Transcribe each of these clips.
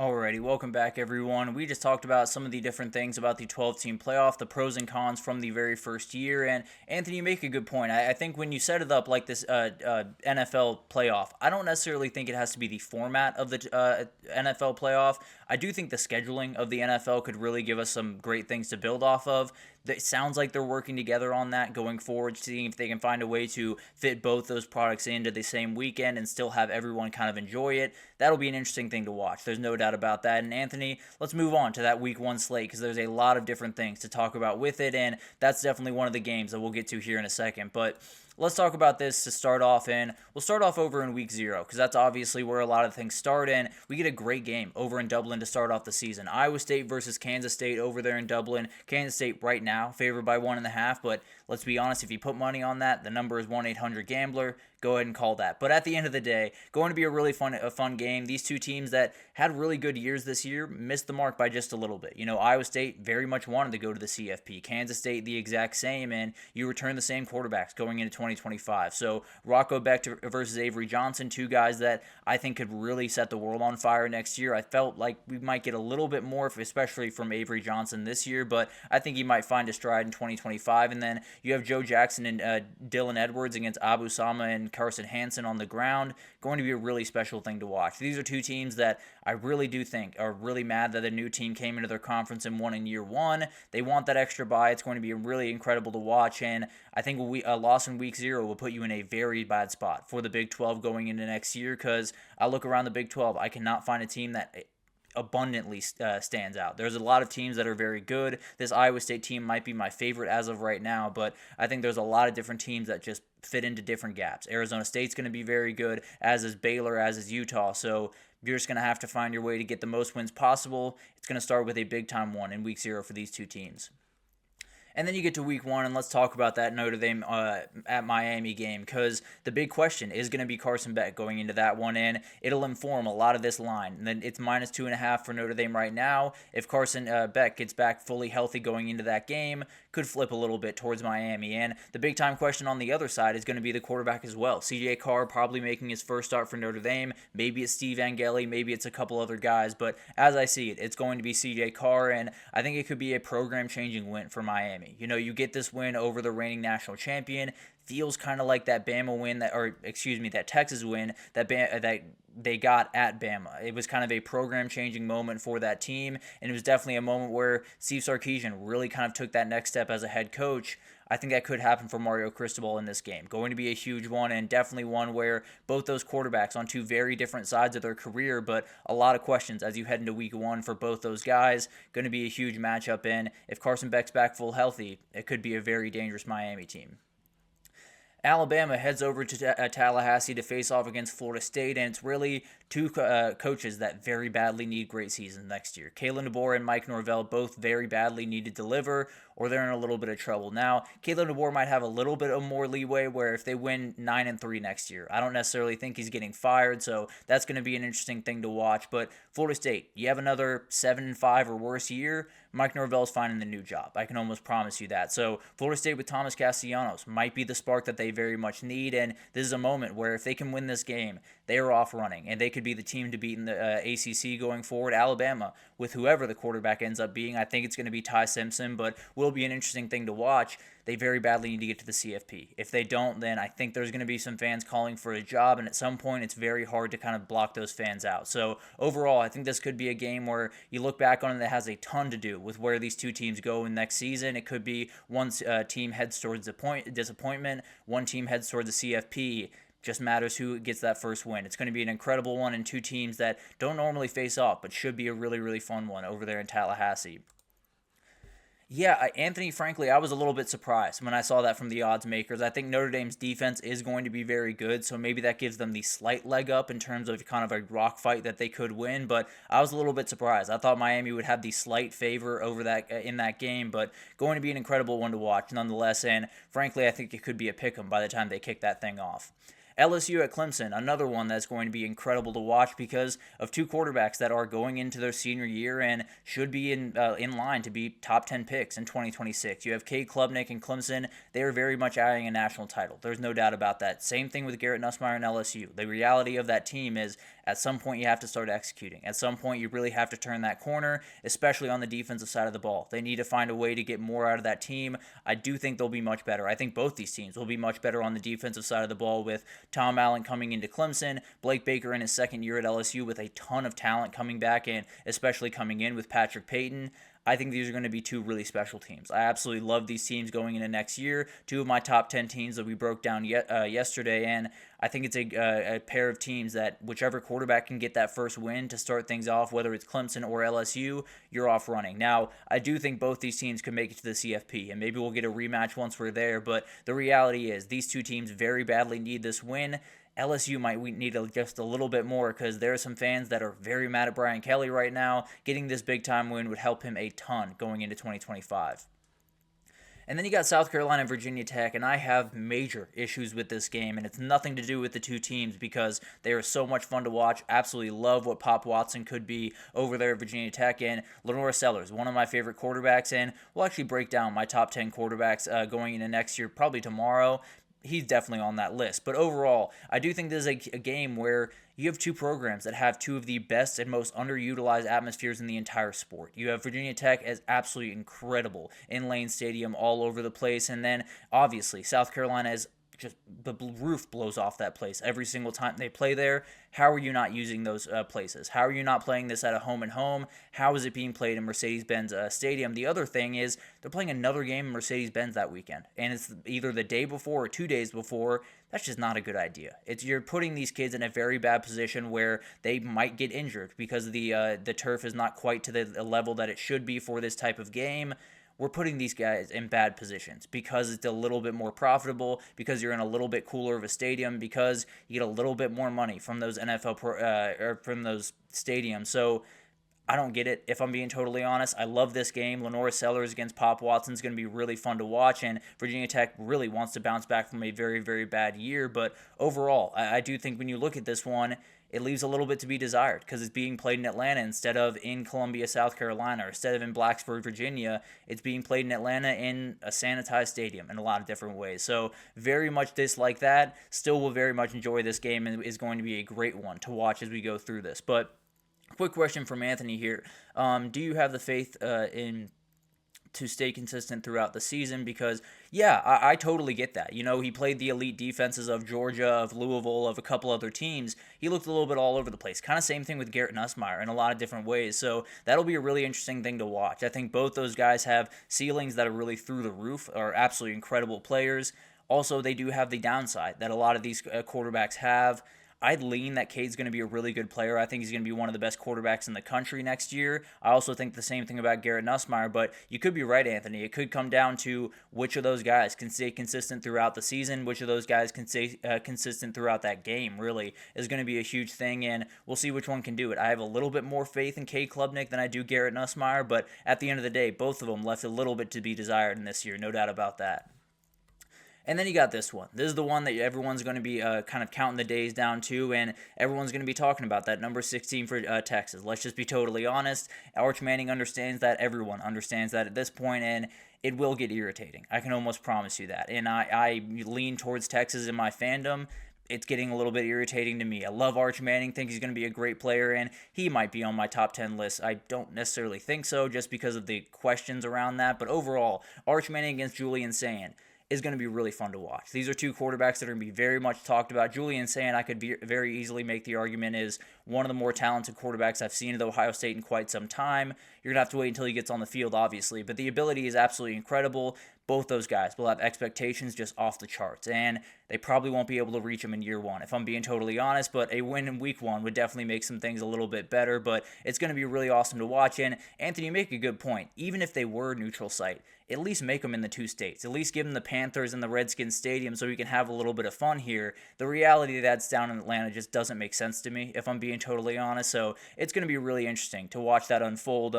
Alrighty, welcome back everyone. We just talked about some of the different things about the 12-team playoff, the pros and cons from the very first year, and Anthony, you make a good point. I think when you set it up like this NFL playoff, I don't necessarily think it has to be the format of the NFL playoff. I do think the scheduling of the NFL could really give us some great things to build off of. It sounds like they're working together on that going forward, seeing if they can find a way to fit both those products into the same weekend and still have everyone kind of enjoy it. That'll be an interesting thing to watch. There's no doubt about that. And Anthony, let's move on to that week one slate because there's a lot of different things to talk about with it, and that's definitely one of the games that we'll get to here in a second. But let's talk about this to start off in. We'll start off over in week 0 because that's obviously where a lot of things start, and we get a great game over in Dublin to start off the season. Iowa State versus Kansas State over there in Dublin. Kansas State right now favored by 1.5, but let's be honest, if you put money on that, the number is 1-800-GAMBLER. Go ahead and call that. But at the end of the day, going to be a really fun game. These two teams that had really good years this year missed the mark by just a little bit. You know, Iowa State very much wanted to go to the CFP. Kansas State the exact same, and you return the same quarterbacks going into 2025. So Rocco Beck versus Avery Johnson, two guys that I think could really set the world on fire next year. I felt like we might get a little bit more, especially from Avery Johnson this year, but I think he might find a stride in 2025. And then you have Joe Jackson and Dylan Edwards against Abu Sama and Carson Hansen on the ground. Going to be a really special thing to watch. These are two teams that I really do think are really mad that a new team came into their conference and won in year one. They want that extra bye. It's going to be really incredible to watch, and I think a loss in week 0 will put you in a very bad spot for the Big 12 going into next year, because I look around the Big 12, I cannot find a team that abundantly stands out. There's a lot of teams that are very good. This Iowa State team might be my favorite as of right now, but I think there's a lot of different teams that just fit into different gaps. Arizona State's going to be very good, as is Baylor, as is Utah. So you're just going to have to find your way to get the most wins possible. It's going to start with a big-time one in week 0 for these two teams. And then you get to week 1, and let's talk about that Notre Dame at Miami game, because the big question is going to be Carson Beck going into that one, and it'll inform a lot of this line. And then it's -2.5 for Notre Dame right now. If Carson Beck gets back fully healthy going into that game, could flip a little bit towards Miami. And the big-time question on the other side is going to be the quarterback as well. C.J. Carr probably making his first start for Notre Dame. Maybe it's Steve Angeli, maybe it's a couple other guys, but as I see it, it's going to be C.J. Carr, and I think it could be a program-changing win for Miami. You know, you get this win over the reigning national champion. Feels kind of like that Bama win, that Texas win that they got at Bama. It was kind of a program-changing moment for that team, and it was definitely a moment where Steve Sarkisian really kind of took that next step as a head coach. I think that could happen for Mario Cristobal in this game. Going to be a huge one, and definitely one where both those quarterbacks on two very different sides of their career, but a lot of questions as you head into week 1 for both those guys. Going to be a huge matchup, and if Carson Beck's back full healthy, it could be a very dangerous Miami team. Alabama heads over to Tallahassee to face off against Florida State, and it's really two coaches that very badly need great seasons next year. Kalen DeBoer and Mike Norvell both very badly need to deliver, or they're in a little bit of trouble. Now, Kalen DeBoer might have a little bit of more leeway where if they win 9-3 next year, I don't necessarily think he's getting fired, so that's going to be an interesting thing to watch. But Florida State, you have another 7-5 or worse year, Mike Norvell's finding the new job. I can almost promise you that. So Florida State with Thomas Castellanos might be the spark that they very much need, and this is a moment where if they can win this game, they are off running, and they could be the team to beat in the ACC going forward. Alabama, with whoever the quarterback ends up being, I think it's going to be Ty Simpson, but will be an interesting thing to watch. They very badly need to get to the CFP. If they don't, then I think there's going to be some fans calling for a job, and at some point it's very hard to kind of block those fans out. So overall, I think this could be a game where you look back on it that has a ton to do with where these two teams go in next season. It could be one team heads towards disappointment, one team heads towards the CFP. Just matters who gets that first win. It's going to be an incredible one, and two teams that don't normally face off, but should be a really, really fun one over there in Tallahassee. Yeah, Anthony, frankly, I was a little bit surprised when I saw that from the odds makers. I think Notre Dame's defense is going to be very good, so maybe that gives them the slight leg up in terms of kind of a rock fight that they could win, but I was a little bit surprised. I thought Miami would have the slight favor over that in that game, but going to be an incredible one to watch nonetheless, and frankly, I think it could be a pick 'em by the time they kick that thing off. LSU at Clemson, another one that's going to be incredible to watch because of two quarterbacks that are going into their senior year and should be in line to be top 10 picks in 2026. You have Cade Klubnik and Clemson. They are very much eyeing a national title. There's no doubt about that. Same thing with Garrett Nussmeier and LSU. The reality of that team is at some point you have to start executing. At some point you really have to turn that corner, especially on the defensive side of the ball. They need to find a way to get more out of that team. I do think they'll be much better. I think both these teams will be much better on the defensive side of the ball with Tom Allen coming into Clemson, Blake Baker in his second year at LSU with a ton of talent coming back, and especially coming in with Patrick Payton. I think these are going to be two really special teams. I absolutely love these teams going into next year. Two of my top 10 teams that we broke down yesterday, and I think it's a pair of teams that whichever quarterback can get that first win to start things off, whether it's Clemson or LSU, you're off running. Now, I do think both these teams could make it to the CFP, and maybe we'll get a rematch once we're there, but the reality is these two teams very badly need this win. LSU might need just a little bit more because there are some fans that are very mad at Brian Kelly right now. Getting this big-time win would help him a ton going into 2025. And then you got South Carolina and Virginia Tech, and I have major issues with this game, and it's nothing to do with the two teams because they are so much fun to watch. Absolutely love what Pop Watson could be over there at Virginia Tech, and Lenora Sellers, one of my favorite quarterbacks, and we'll actually break down my top 10 quarterbacks going into next year, probably tomorrow. He's definitely on that list. But overall, I do think this is a game where you have two programs that have two of the best and most underutilized atmospheres in the entire sport. You have Virginia Tech as absolutely incredible in Lane Stadium all over the place. And then, obviously, South Carolina is just the roof blows off that place every single time they play there. How are you not using those places? How are you not playing this at a home and home? How is it being played in Mercedes-Benz Stadium? The other thing is they're playing another game in Mercedes-Benz that weekend, and it's either the day before or 2 days before. That's just not a good idea. You're putting these kids in a very bad position where they might get injured because the turf is not quite to the level that it should be for this type of game. We're putting these guys in bad positions because it's a little bit more profitable, because you're in a little bit cooler of a stadium, because you get a little bit more money from those or from those stadiums. So I don't get it, if I'm being totally honest. I love this game. Lenora Sellers against Pop Watson is going to be really fun to watch, and Virginia Tech really wants to bounce back from a very, very bad year. But overall, I do think when you look at this one, it leaves a little bit to be desired because it's being played in Atlanta instead of in Columbia, South Carolina, or instead of in Blacksburg, Virginia. It's being played in Atlanta in a sanitized stadium in a lot of different ways. So very much dislike that. Still will very much enjoy this game and is going to be a great one to watch as we go through this. But quick question from Anthony here. Do you have the faith to stay consistent throughout the season? Because, yeah, I totally get that. You know, he played the elite defenses of Georgia, of Louisville, of a couple other teams. He looked a little bit all over the place. Kind of same thing with Garrett Nussmeier in a lot of different ways. So that'll be a really interesting thing to watch. I think both those guys have ceilings that are really through the roof, are absolutely incredible players. Also, they do have the downside that a lot of these quarterbacks have. I'd lean that Cade's going to be a really good player. I think he's going to be one of the best quarterbacks in the country next year. I also think the same thing about Garrett Nussmeier, but you could be right, Anthony. It could come down to which of those guys can stay consistent throughout the season, which of those guys can stay consistent throughout that game, really, is going to be a huge thing, and we'll see which one can do it. I have a little bit more faith in Cade Klubnik than I do Garrett Nussmeier, but at the end of the day, both of them left a little bit to be desired in this year, no doubt about that. And then you got this one. This is the one that everyone's going to be kind of counting the days down to, and everyone's going to be talking about that number 16 for Texas. Let's just be totally honest. Arch Manning understands that. Everyone understands that at this point, and it will get irritating. I can almost promise you that. And I lean towards Texas in my fandom. It's getting a little bit irritating to me. I love Arch Manning, think he's going to be a great player, and he might be on my top 10 list. I don't necessarily think so just because of the questions around that, but overall, Arch Manning against Julian Sand is going to be really fun to watch. These are two quarterbacks that are going to be very much talked about. Julian Sand, I could very easily make the argument, is one of the more talented quarterbacks I've seen at Ohio State in quite some time. You're going to have to wait until he gets on the field, obviously, but the ability is absolutely incredible. Both those guys will have expectations just off the charts, and they probably won't be able to reach them in year one, if I'm being totally honest, but a win in week one would definitely make some things a little bit better, but it's going to be really awesome to watch, and Anthony, you make a good point. Even if they were neutral site, at least make them in the two states. At least give them the Panthers and the Redskins stadium so we can have a little bit of fun here. The reality that's down in Atlanta just doesn't make sense to me, if I'm being totally honest, so it's going to be really interesting to watch that unfold.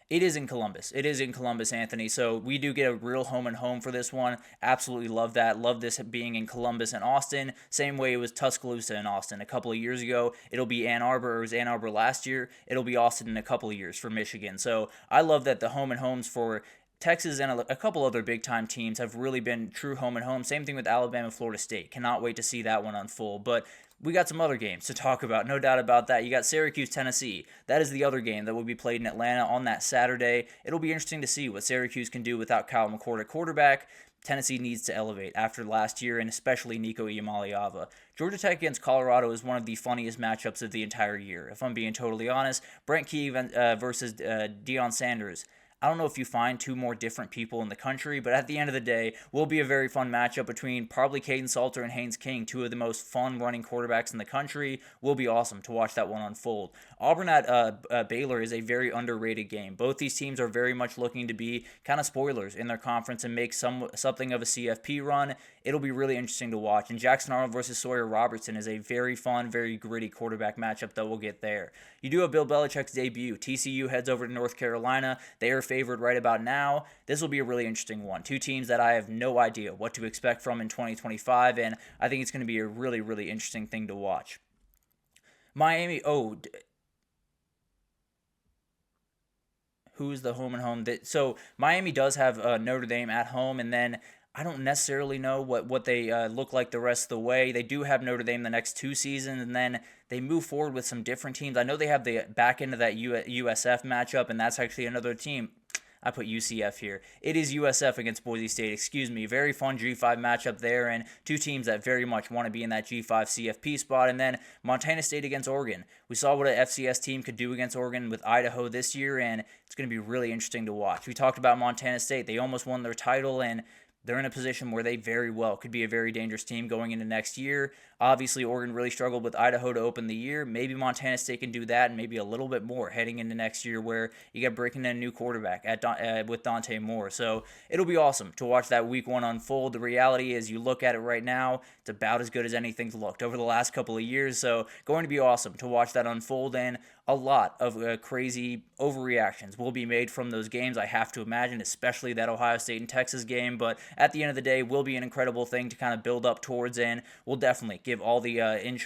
It is in Columbus. It is in Columbus, Anthony. So we do get a real home and home for this one. Absolutely love that. Love this being in Columbus and Austin. Same way it was Tuscaloosa and Austin a couple of years ago. It'll be Ann Arbor. It was Ann Arbor last year. It'll be Austin in a couple of years for Michigan. So I love that the home and homes for Texas and a couple other big time teams have really been true home and home. Same thing with Alabama, Florida State. Cannot wait to see that one unfold. But we got some other games to talk about, no doubt about that. You got Syracuse, Tennessee. That is the other game that will be played in Atlanta on that Saturday. It'll be interesting to see what Syracuse can do without Kyle McCord at quarterback. Tennessee needs to elevate after last year, and especially Nico Iamaleava. Georgia Tech against Colorado is one of the funniest matchups of the entire year, if I'm being totally honest. Brent Key versus Deion Sanders. I don't know if you find two more different people in the country, but at the end of the day, will be a very fun matchup between probably Caden Salter and Haynes King, two of the most fun running quarterbacks in the country. Will be awesome to watch that one unfold. Auburn at Baylor is a very underrated game. Both these teams are very much looking to be kind of spoilers in their conference and make something of a CFP run. It'll be really interesting to watch. And Jackson Arnold versus Sawyer Robertson is a very fun, very gritty quarterback matchup that we'll get there. You do have Bill Belichick's debut. TCU heads over to North Carolina. They are favored right about now. This will be a really interesting one. Two teams that I have no idea what to expect from in 2025, and I think it's going to be a really, really interesting thing to watch. Miami, who's the home and home? So Miami does have Notre Dame at home, and then I don't necessarily know what they look like the rest of the way. They do have Notre Dame the next two seasons, and then they move forward with some different teams. I know they have the back end of that USF matchup, and that's actually another team. I put UCF here. It is USF against Boise State, excuse me. Very fun G5 matchup there, and two teams that very much want to be in that G5 CFP spot. And then Montana State against Oregon. We saw what an FCS team could do against Oregon with Idaho this year, and it's going to be really interesting to watch. We talked about Montana State. They almost won their title, and they're in a position where they very well could be a very dangerous team going into next year. Obviously, Oregon really struggled with Idaho to open the year. Maybe Montana State can do that and maybe a little bit more heading into next year where you got breaking in a new quarterback with Dante Moore. So it'll be awesome to watch that week one unfold. The reality is you look at it right now, it's about as good as anything's looked over the last couple of years. So going to be awesome to watch that unfold, and a lot of crazy overreactions will be made from those games, I have to imagine, especially that Ohio State and Texas game. But at the end of the day, will be an incredible thing to kind of build up towards, and we'll definitely give all the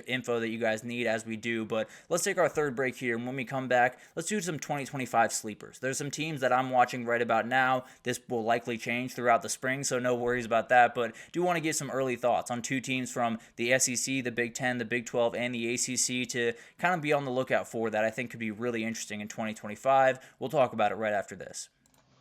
info that you guys need as we do. But let's take our third break here, and when we come back, let's do some 2025 sleepers. There's some teams that I'm watching right about now. This will likely change throughout the spring, so no worries about that, but do want to give some early thoughts on two teams from the SEC, the Big Ten, the Big 12, and the ACC to kind of be on the lookout for that I think could be really interesting in 2025. We'll talk about it right after this.